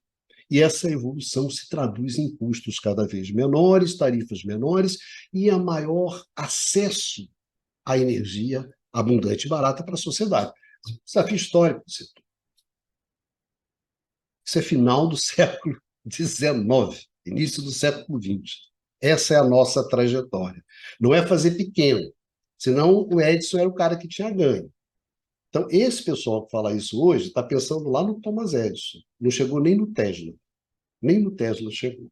e essa evolução se traduz em custos cada vez menores, tarifas menores e a maior acesso à energia abundante e barata para a sociedade. Desafio histórico do setor. Isso é final do século XIX, início do século XX. Essa é a nossa trajetória. Não é fazer pequeno, senão o Edison era o cara que tinha ganho. Então, esse pessoal que fala isso hoje está pensando lá no Thomas Edison. Não chegou nem no Tesla. Nem no Tesla chegou.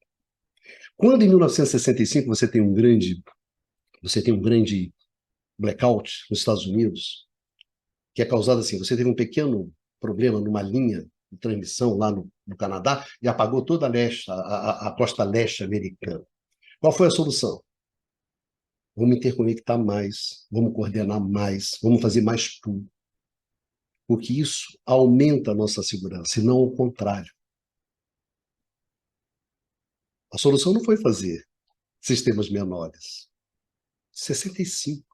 Quando, em 1965, você tem um grande blackout nos Estados Unidos, que é causado assim, você teve um pequeno problema numa linha de transmissão lá no Canadá e apagou toda a costa leste americana. Qual foi a solução? Vamos interconectar mais, vamos coordenar mais, vamos fazer mais pool, porque isso aumenta a nossa segurança, e não o contrário. A solução não foi fazer sistemas menores. 65.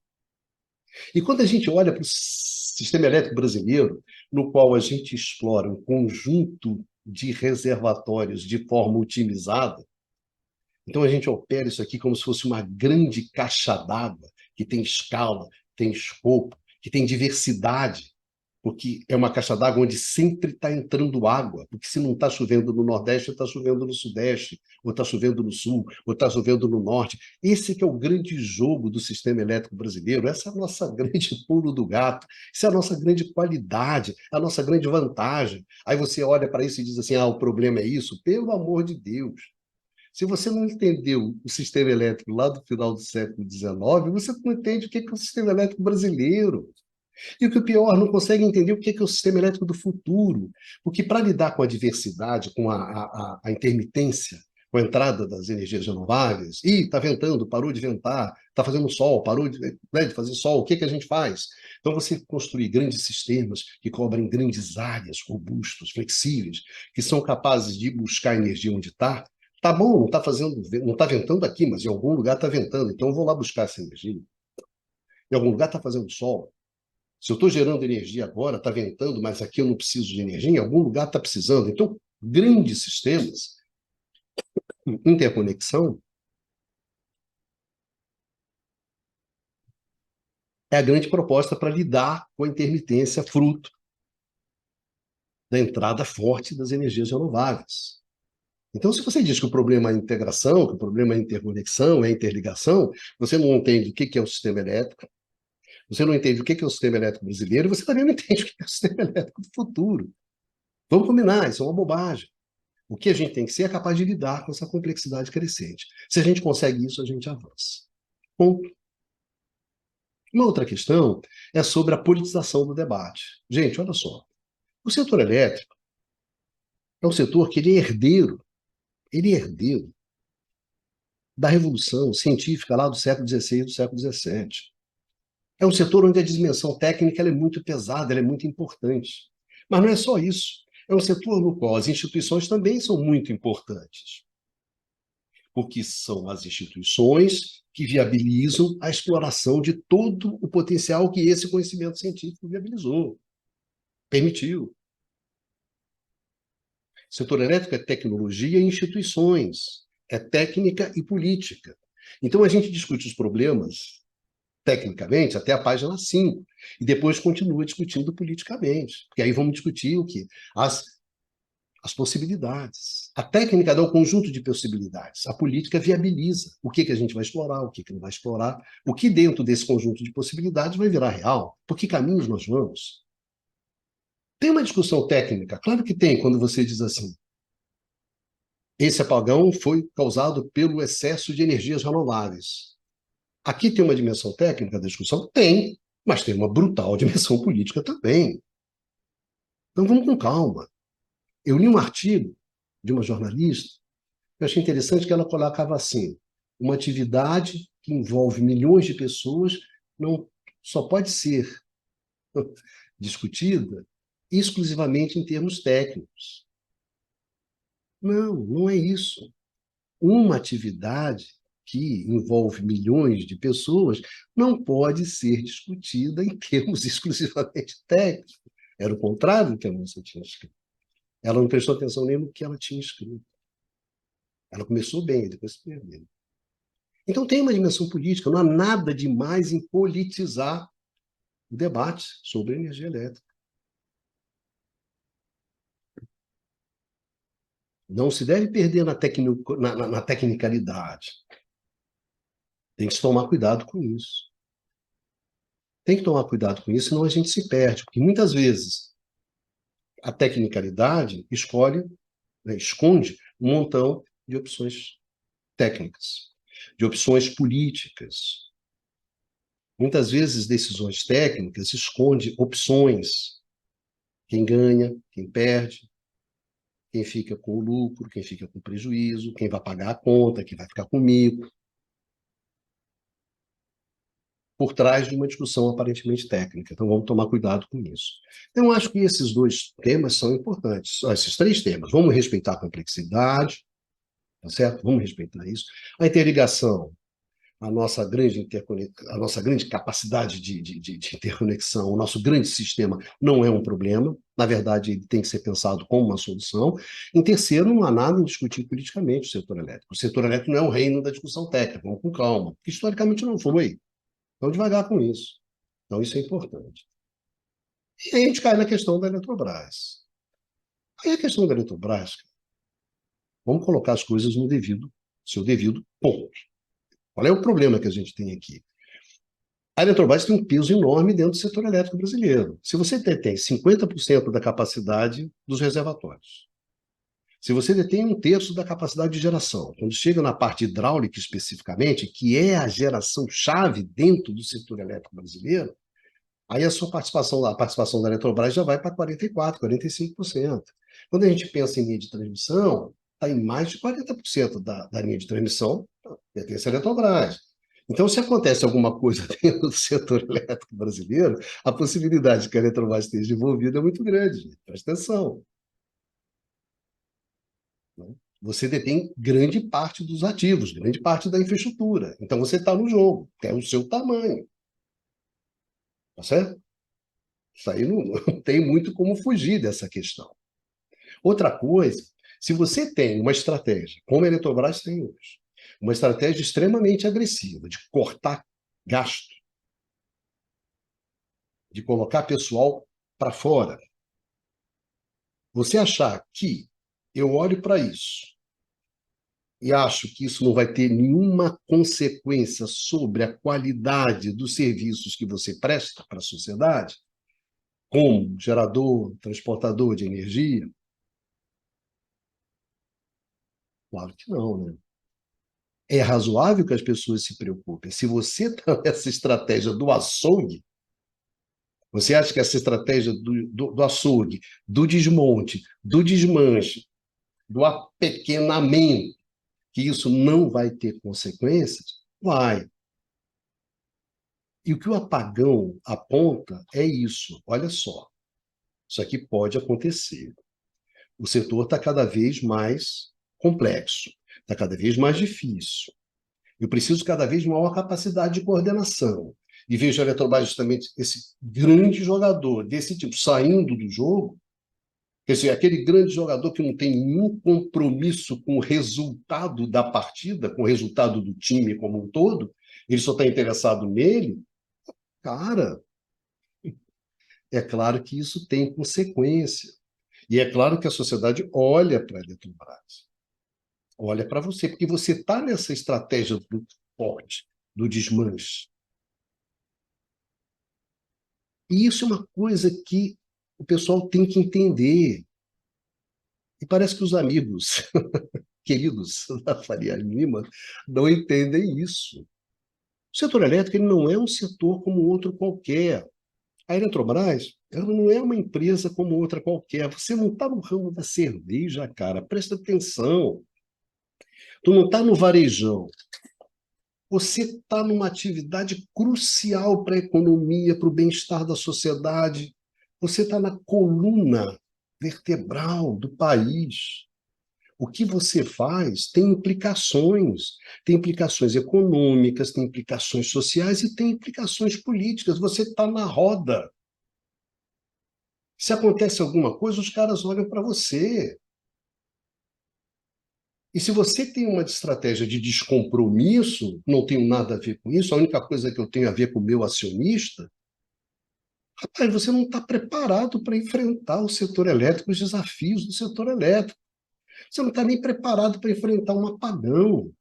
E quando a gente olha para o sistema elétrico brasileiro, no qual a gente explora um conjunto de reservatórios de forma otimizada, então a gente opera isso aqui como se fosse uma grande caixa d'água que tem escala, tem escopo, que tem diversidade, porque é uma caixa d'água onde sempre está entrando água, porque se não está chovendo no Nordeste, está chovendo no Sudeste, ou está chovendo no Sul, ou está chovendo no Norte. Esse que é o grande jogo do sistema elétrico brasileiro, essa é a nossa grande pulo do gato, isso é a nossa grande qualidade, a nossa grande vantagem. Aí você olha para isso e diz assim, o problema é isso? Pelo amor de Deus! Se você não entendeu o sistema elétrico lá do final do século XIX, você não entende o que é o sistema elétrico brasileiro. E o que é pior, não consegue entender o que é o sistema elétrico do futuro. Porque para lidar com a diversidade, com a intermitência, com a entrada das energias renováveis. Ih, está ventando, parou de ventar, está fazendo sol, parou de fazer sol, o que a gente faz? Então, você construir grandes sistemas que cobrem grandes áreas, robustos, flexíveis, que são capazes de buscar energia onde está. Tá bom, não está ventando aqui, mas em algum lugar está ventando, então eu vou lá buscar essa energia. Em algum lugar está fazendo sol. Se eu estou gerando energia agora, está ventando, mas aqui eu não preciso de energia, em algum lugar está precisando. Então, grandes sistemas, interconexão, é a grande proposta para lidar com a intermitência fruto da entrada forte das energias renováveis. Então, se você diz que o problema é a integração, que o problema é a interconexão, é a interligação, você não entende o que é o sistema elétrico, você não entende o que é o sistema elétrico brasileiro, você também não entende o que é o sistema elétrico do futuro. Vamos combinar, isso é uma bobagem. O que a gente tem que ser é capaz de lidar com essa complexidade crescente. Se a gente consegue isso, a gente avança. Ponto. Uma outra questão é sobre a politização do debate. Gente, olha só. O setor elétrico é um setor que ele é herdeiro da revolução científica lá do século XVI e do século XVII. É um setor onde a dimensão técnica ela é muito pesada, ela é muito importante. Mas não é só isso. É um setor no qual as instituições também são muito importantes. Porque são as instituições que viabilizam a exploração de todo o potencial que esse conhecimento científico viabilizou, permitiu. O setor elétrico é tecnologia e instituições, é técnica e política. Então, a gente discute os problemas tecnicamente até a página 5, e depois continua discutindo politicamente, porque aí vamos discutir o quê? As possibilidades. A técnica dá um conjunto de possibilidades. A política viabiliza o que a gente vai explorar, o que não vai explorar, o que dentro desse conjunto de possibilidades vai virar real, por que caminhos nós vamos. Tem uma discussão técnica? Claro que tem, quando você diz assim, esse apagão foi causado pelo excesso de energias renováveis. Aqui tem uma dimensão técnica da discussão? Tem, mas tem uma brutal dimensão política também. Então vamos com calma. Eu li um artigo de uma jornalista, eu achei interessante que ela colocava assim, uma atividade que envolve milhões de pessoas não só pode ser discutida exclusivamente em termos técnicos. Não, não é isso. Uma atividade que envolve milhões de pessoas não pode ser discutida em termos exclusivamente técnicos. Era o contrário do que a moça tinha escrito. Ela não prestou atenção nem no que ela tinha escrito. Ela começou bem, depois se perdeu. Então tem uma dimensão política, não há nada de mais em politizar o debate sobre energia elétrica. Não se deve perder na tecnicalidade. Tem que se tomar cuidado com isso. Tem que tomar cuidado com isso, senão a gente se perde. Porque muitas vezes a tecnicalidade esconde um montão de opções técnicas, de opções políticas. Muitas vezes decisões técnicas escondem opções. Quem ganha, quem perde, quem fica com o lucro, quem fica com o prejuízo, quem vai pagar a conta, quem vai ficar comigo. Por trás de uma discussão aparentemente técnica. Então, vamos tomar cuidado com isso. Então, acho que esses dois temas são importantes, esses três temas. Vamos respeitar a complexidade, tá certo? Vamos respeitar isso. A interligação, a nossa grande capacidade de interconexão, o nosso grande sistema não é um problema. Na verdade, ele tem que ser pensado como uma solução. Em terceiro, não há nada em discutir politicamente o setor elétrico. O setor elétrico não é o reino da discussão técnica, vamos com calma, porque historicamente não foi. Então, devagar com isso. Então, isso é importante. E aí a gente cai na questão da Eletrobras. Aí a questão da Eletrobras, vamos colocar as coisas no seu devido ponto. Qual é o problema que a gente tem aqui? A Eletrobras tem um peso enorme dentro do setor elétrico brasileiro. Se você detém 50% da capacidade dos reservatórios, se você detém um terço da capacidade de geração, quando chega na parte hidráulica especificamente, que é a geração-chave dentro do setor elétrico brasileiro, aí a participação da Eletrobras já vai para 44%, 45%. Quando a gente pensa em linha de transmissão, está em mais de 40% da linha de transmissão, pertence à Eletrobras. Então, se acontece alguma coisa dentro do setor elétrico brasileiro, a possibilidade de que a Eletrobras esteja envolvida é muito grande, gente. Presta atenção. Né? Você detém grande parte dos ativos, grande parte da infraestrutura. Então, você está no jogo, que é o seu tamanho. Tá certo? Isso aí não tem muito como fugir dessa questão. Outra coisa, se você tem uma estratégia, como a Eletrobras tem hoje, uma estratégia extremamente agressiva de cortar gasto, de colocar pessoal para fora, você achar que eu olho para isso e acho que isso não vai ter nenhuma consequência sobre a qualidade dos serviços que você presta para a sociedade, como gerador, transportador de energia, claro que não, né? É razoável que as pessoas se preocupem. Se você está nessa estratégia do açougue, você acha que essa estratégia do açougue, do desmonte, do desmanche, do apequenamento, que isso não vai ter consequências? Vai. E o que o apagão aponta é isso. Olha só, isso aqui pode acontecer. O setor está cada vez mais complexo, está cada vez mais difícil. Eu preciso cada vez maior capacidade de coordenação. E vejo a Eletrobras justamente esse grande jogador desse tipo saindo do jogo, quer dizer, aquele grande jogador que não tem nenhum compromisso com o resultado da partida, com o resultado do time como um todo, ele só está interessado nele, cara, é claro que isso tem consequência. E é claro que a sociedade olha para a Eletrobras, olha para você, porque você está nessa estratégia do corte, do desmanche. E isso é uma coisa que o pessoal tem que entender. E parece que os amigos queridos da Faria Lima não entendem isso. O setor elétrico ele não é um setor como outro qualquer. A Eletrobras ela não é uma empresa como outra qualquer. Você não está no ramo da cerveja, cara. Presta atenção. Tu não está no varejão. Você está numa atividade crucial para a economia, para o bem-estar da sociedade. Você está na coluna vertebral do país. O que você faz tem implicações econômicas, tem implicações sociais e tem implicações políticas. Você está na roda. Se acontece alguma coisa, os caras olham para você. E se você tem uma estratégia de descompromisso, não tenho nada a ver com isso, a única coisa que eu tenho a ver com o meu acionista, rapaz, você não está preparado para enfrentar o setor elétrico, os desafios do setor elétrico. Você não está nem preparado para enfrentar um apagão. O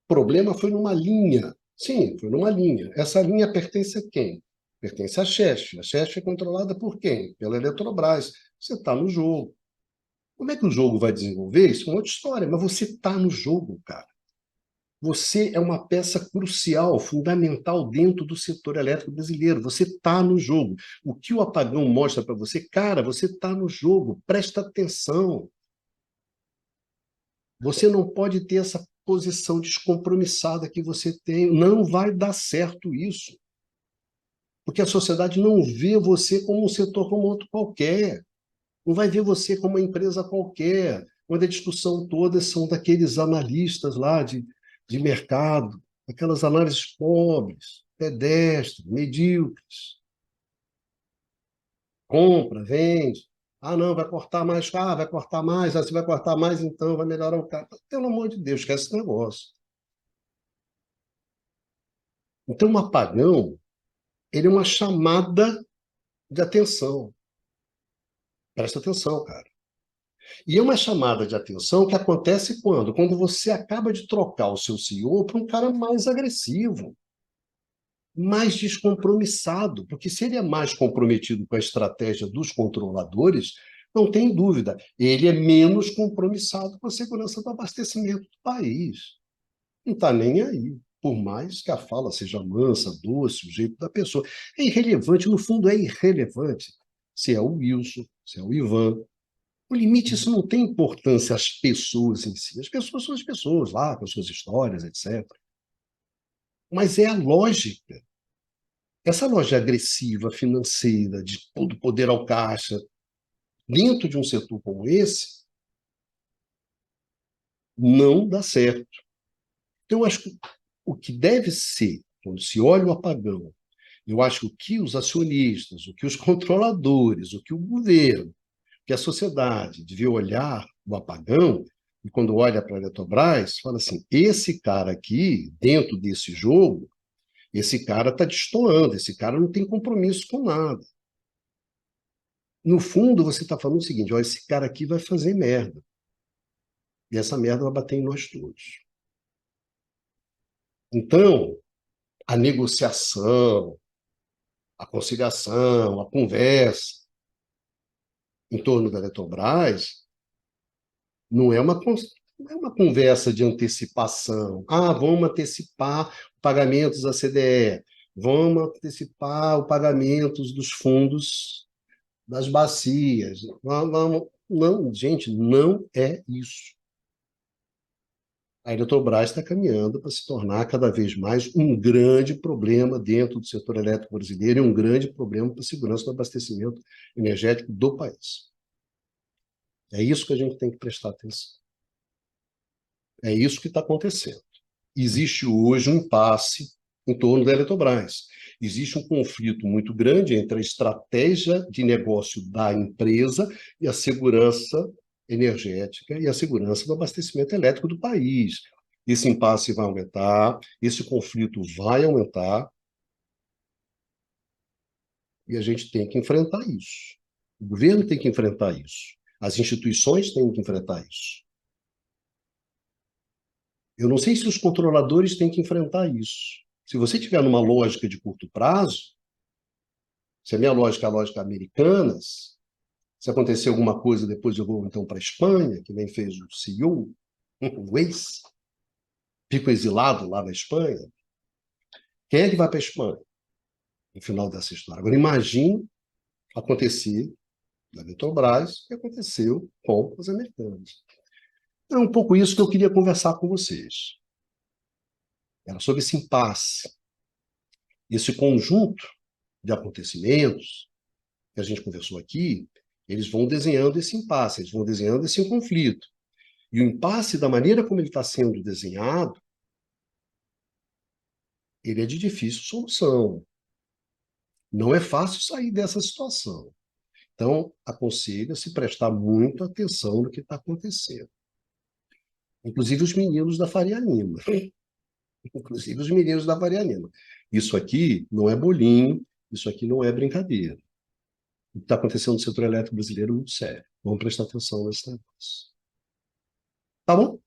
problema foi numa linha. Sim, foi numa linha. Essa linha pertence a quem? Pertence à Chesf. A Chesf é controlada por quem? Pela Eletrobras. Você está no jogo. Como é que o jogo vai desenvolver? Isso é uma outra história, mas você está no jogo, cara. Você é uma peça crucial, fundamental dentro do setor elétrico brasileiro. Você está no jogo. O que o apagão mostra para você, cara, você está no jogo. Presta atenção. Você não pode ter essa posição descompromissada que você tem. Não vai dar certo isso. Porque a sociedade não vê você como um setor como outro qualquer. Não vai ver você como uma empresa qualquer, onde a discussão toda são daqueles analistas lá de mercado, aquelas análises pobres, pedestres, medíocres. Compra, vende. Ah, não, vai cortar mais. Ah, vai cortar mais. Ah, se vai cortar mais, então vai melhorar o carro. Pelo amor de Deus, esquece esse negócio. Então, um apagão, ele é uma chamada de atenção. Presta atenção, cara. E é uma chamada de atenção que acontece quando? Quando você acaba de trocar o seu CEO para um cara mais agressivo, mais descompromissado, porque se ele é mais comprometido com a estratégia dos controladores, não tem dúvida, ele é menos compromissado com a segurança do abastecimento do país. Não está nem aí. Por mais que a fala seja mansa, doce, o jeito da pessoa. É irrelevante, no fundo é irrelevante. Se é o Wilson, se é o Ivan, O limite, isso não tem importância às pessoas em si. As pessoas são as pessoas lá, com as suas histórias, etc. Mas é a lógica. Essa loja agressiva, financeira, de todo poder ao caixa, dentro de um setor como esse, não dá certo. Então, eu acho que o que deve ser, quando se olha o apagão, eu acho que o que os acionistas, o que os controladores, o que o governo, que a sociedade devia olhar o apagão, e quando olha para a Eletrobras, fala assim, esse cara aqui, dentro desse jogo, esse cara está destoando, esse cara não tem compromisso com nada. No fundo, você está falando o seguinte, ó, esse cara aqui vai fazer merda. E essa merda vai bater em nós todos. Então, a negociação, a conciliação, a conversa em torno da Eletrobras não é uma conversa de antecipação. Ah, vamos antecipar o pagamento da CDE, vamos antecipar o pagamento dos fundos das bacias. Não, gente, não é isso. A Eletrobras está caminhando para se tornar cada vez mais um grande problema dentro do setor elétrico brasileiro e um grande problema para a segurança do abastecimento energético do país. É isso que a gente tem que prestar atenção. É isso que está acontecendo. Existe hoje um impasse em torno da Eletrobras. Existe um conflito muito grande entre a estratégia de negócio da empresa e a segurança energética e a segurança do abastecimento elétrico do país. Esse impasse vai aumentar, esse conflito vai aumentar, e a gente tem que enfrentar isso. O governo tem que enfrentar isso. As instituições têm que enfrentar isso. Eu não sei se os controladores têm que enfrentar isso. Se você tiver numa lógica de curto prazo, se a minha lógica é a lógica americana, se acontecer alguma coisa, depois eu vou então para a Espanha, que nem fez o CEO, o ex, fico exilado lá na Espanha. Quem é que vai para a Espanha no final dessa história? Agora, imagine acontecer na Petrobras o que aconteceu com os americanos. É um pouco isso que eu queria conversar com vocês. Era sobre esse impasse, esse conjunto de acontecimentos que a gente conversou aqui, eles vão desenhando esse impasse, eles vão desenhando esse conflito. E o impasse, da maneira como ele está sendo desenhado, ele é de difícil solução. Não é fácil sair dessa situação. Então, aconselho a se prestar muita atenção no que está acontecendo. Inclusive os meninos da Faria Lima. Inclusive os meninos da Faria Lima. Isso aqui não é bolinho, isso aqui não é brincadeira. O que está acontecendo no setor elétrico brasileiro é muito sério. Vamos prestar atenção nesse negócio. Tá bom?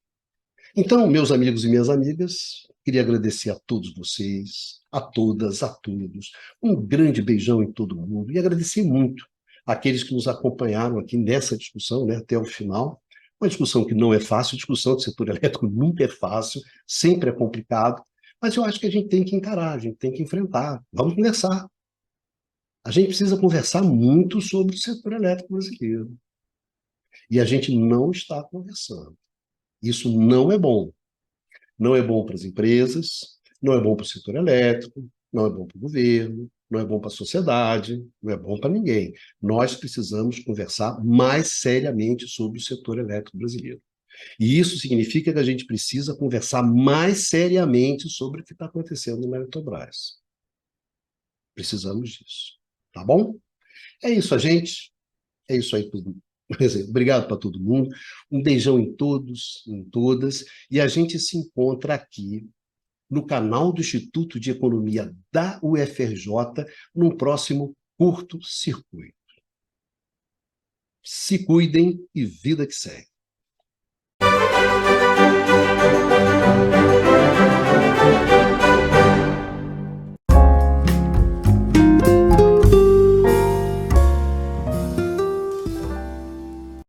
Então, meus amigos e minhas amigas, queria agradecer a todos vocês, a todas, a todos. Um grande beijão em todo mundo e agradecer muito àqueles que nos acompanharam aqui nessa discussão, né, até o final. Uma discussão que não é fácil, discussão do setor elétrico nunca é fácil, sempre é complicado, mas eu acho que a gente tem que encarar, a gente tem que enfrentar. Vamos conversar. A gente precisa conversar muito sobre o setor elétrico brasileiro. E a gente não está conversando. Isso não é bom. Não é bom para as empresas, não é bom para o setor elétrico, não é bom para o governo, não é bom para a sociedade, não é bom para ninguém. Nós precisamos conversar mais seriamente sobre o setor elétrico brasileiro. E isso significa que a gente precisa conversar mais seriamente sobre o que está acontecendo na Eletrobras. Precisamos disso. Tá bom? É isso, gente. É isso aí. Obrigado para todo mundo. Um beijão em todos, em todas. E a gente se encontra aqui no canal do Instituto de Economia da UFRJ, num próximo curto circuito. Se cuidem e vida que segue.